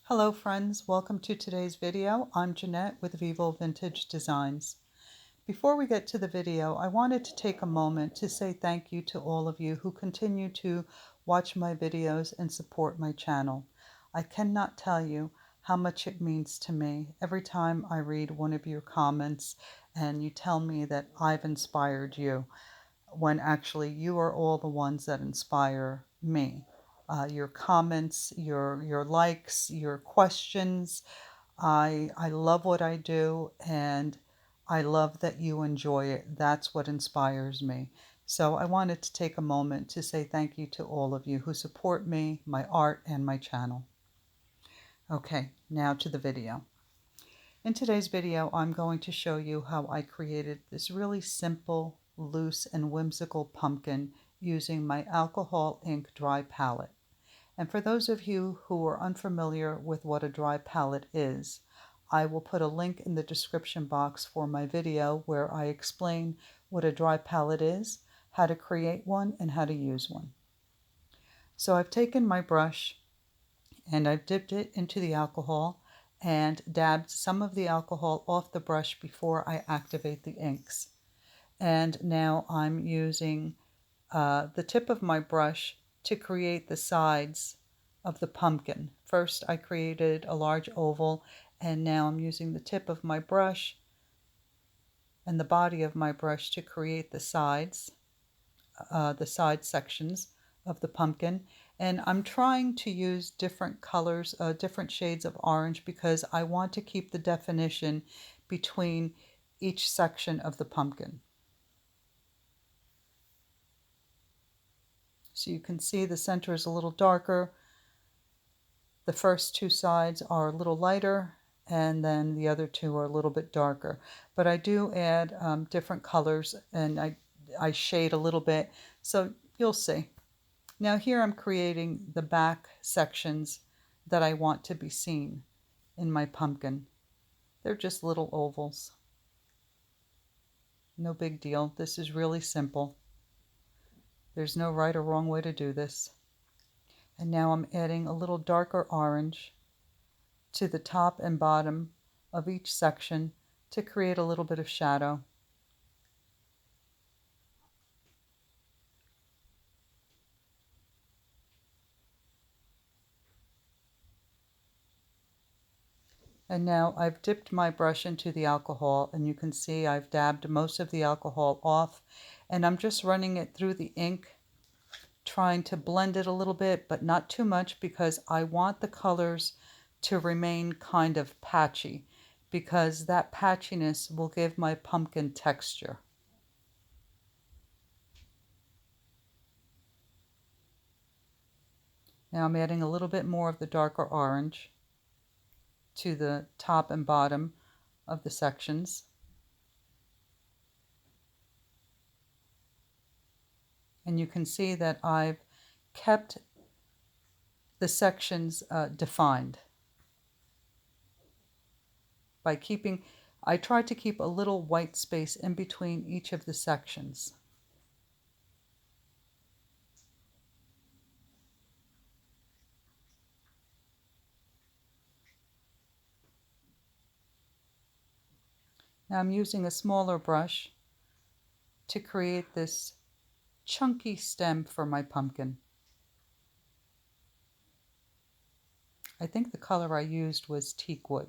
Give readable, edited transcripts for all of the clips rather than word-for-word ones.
Hello friends, welcome to today's video. I'm Jeanette with Vivo Vintage Designs. Before we get to the video, I wanted to take a moment to say thank you to all of you who continue to watch my videos and support my channel. I cannot tell you how much it means to me every time I read one of your comments and you tell me that I've inspired you, when actually you are all the ones that inspire me. Your comments, your likes, your questions. I love what I do, and I love that you enjoy it. That's what inspires me. So I wanted to take a moment to say thank you to all of you who support me, my art, and my channel. Okay, now to the video. In today's video, I'm going to show you how I created this really simple, loose, and whimsical pumpkin using my alcohol ink dry palette. And for those of you who are unfamiliar with what a dry palette is, I will put a link in the description box for my video where I explain what a dry palette is, how to create one, and how to use one. So I've taken my brush and I've dipped it into the alcohol and dabbed some of the alcohol off the brush before I activate the inks. And now I'm using the tip of my brush to create the sides of the pumpkin. First I created a large oval, and now I'm using the tip of my brush and the body of my brush to create the side sections of the pumpkin. And I'm trying to use different colors, different shades of orange, because I want to keep the definition between each section of the pumpkin. So you can see the center is a little darker. The first two sides are a little lighter, and then the other two are a little bit darker. But I do add different colors, and I shade a little bit, so you'll see. Now here I'm creating the back sections that I want to be seen in my pumpkin. They're just little ovals. No big deal. This is really simple. There's no right or wrong way to do this. And now I'm adding a little darker orange to the top and bottom of each section to create a little bit of shadow. And now I've dipped my brush into the alcohol, and you can see I've dabbed most of the alcohol off, and I'm just running it through the ink, trying to blend it a little bit, but not too much, because I want the colors to remain kind of patchy, because that patchiness will give my pumpkin texture. Now I'm adding a little bit more of the darker orange to the top and bottom of the sections. And you can see that I've kept the sections defined by keeping, I tried to keep a little white space in between each of the sections. Now I'm using a smaller brush to create this chunky stem for my pumpkin. I think the color I used was teak wood,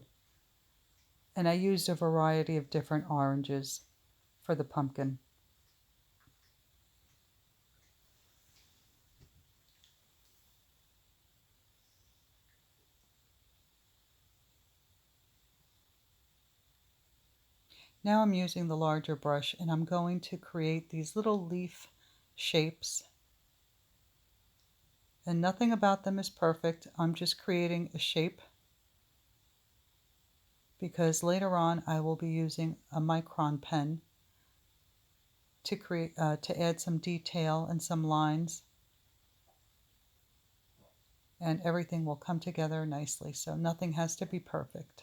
and I used a variety of different oranges for the pumpkin. Now I'm using the larger brush, and I'm going to create these little leaf shapes. And nothing about them is perfect. I'm just creating a shape, because later on I will be using a Micron pen to add some detail and some lines, and everything will come together nicely. So nothing has to be perfect.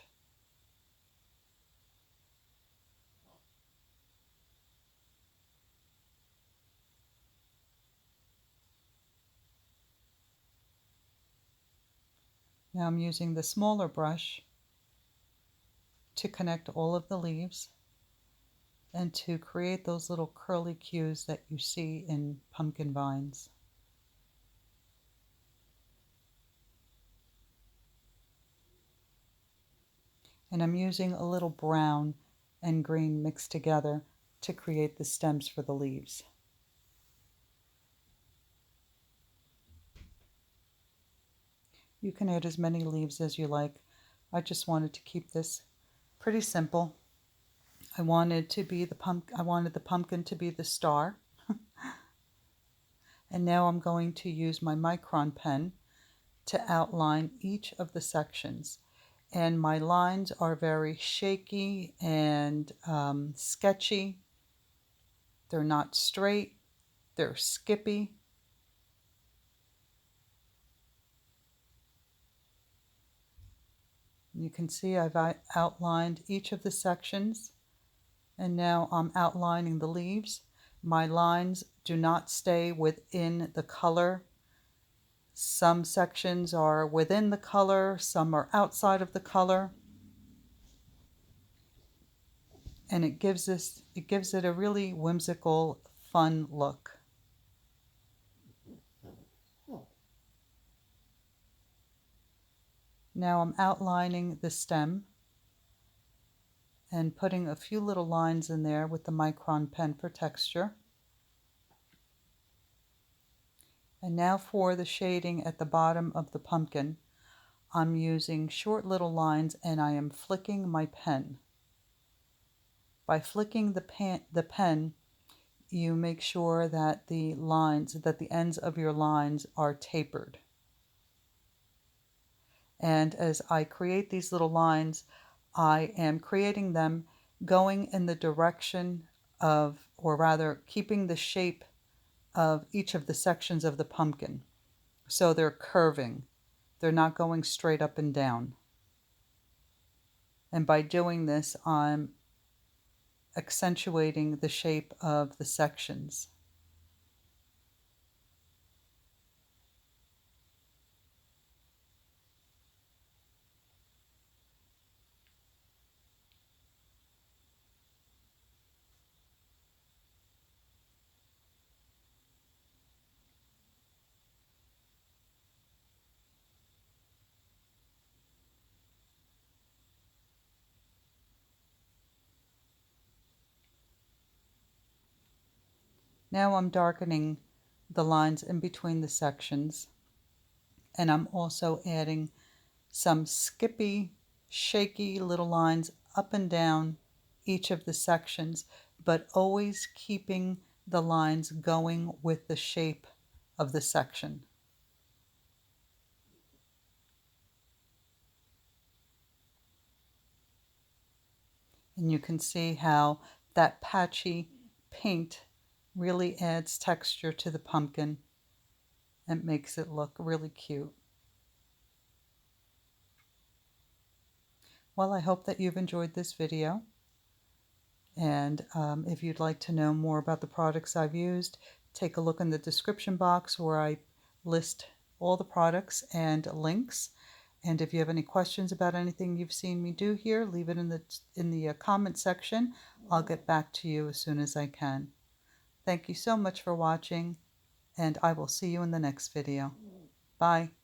Now I'm using the smaller brush to connect all of the leaves and to create those little curly cues that you see in pumpkin vines. And I'm using a little brown and green mixed together to create the stems for the leaves. You can add as many leaves as you like. I just wanted to keep this pretty simple. I wanted the pumpkin to be the star. And now I'm going to use my Micron pen to outline each of the sections. And my lines are very shaky and sketchy. They're not straight, they're skippy. You can see I've outlined each of the sections, and now I'm outlining the leaves. My lines do not stay within the color. Some sections are within the color, some are outside of the color. And it gives it a really whimsical, fun look. Now I'm outlining the stem and putting a few little lines in there with the Micron pen for texture. And now for the shading at the bottom of the pumpkin, I'm using short little lines and I am flicking my pen. By flicking the pen, you make sure that the ends of your lines are tapered. And as I create these little lines, I am creating them going in the direction of, or rather keeping the shape of each of the sections of the pumpkin. So they're curving. They're not going straight up and down. And by doing this, I'm accentuating the shape of the sections. Now I'm darkening the lines in between the sections, and I'm also adding some skippy, shaky little lines up and down each of the sections, but always keeping the lines going with the shape of the section. And you can see how that patchy paint really adds texture to the pumpkin and makes it look really cute. Well, I hope that you've enjoyed this video. And if you'd like to know more about the products I've used, take a look in the description box where I list all the products and links. And if you have any questions about anything you've seen me do here, leave it in the comment section. I'll get back to you as soon as I can. Thank you so much for watching, and I will see you in the next video. Bye.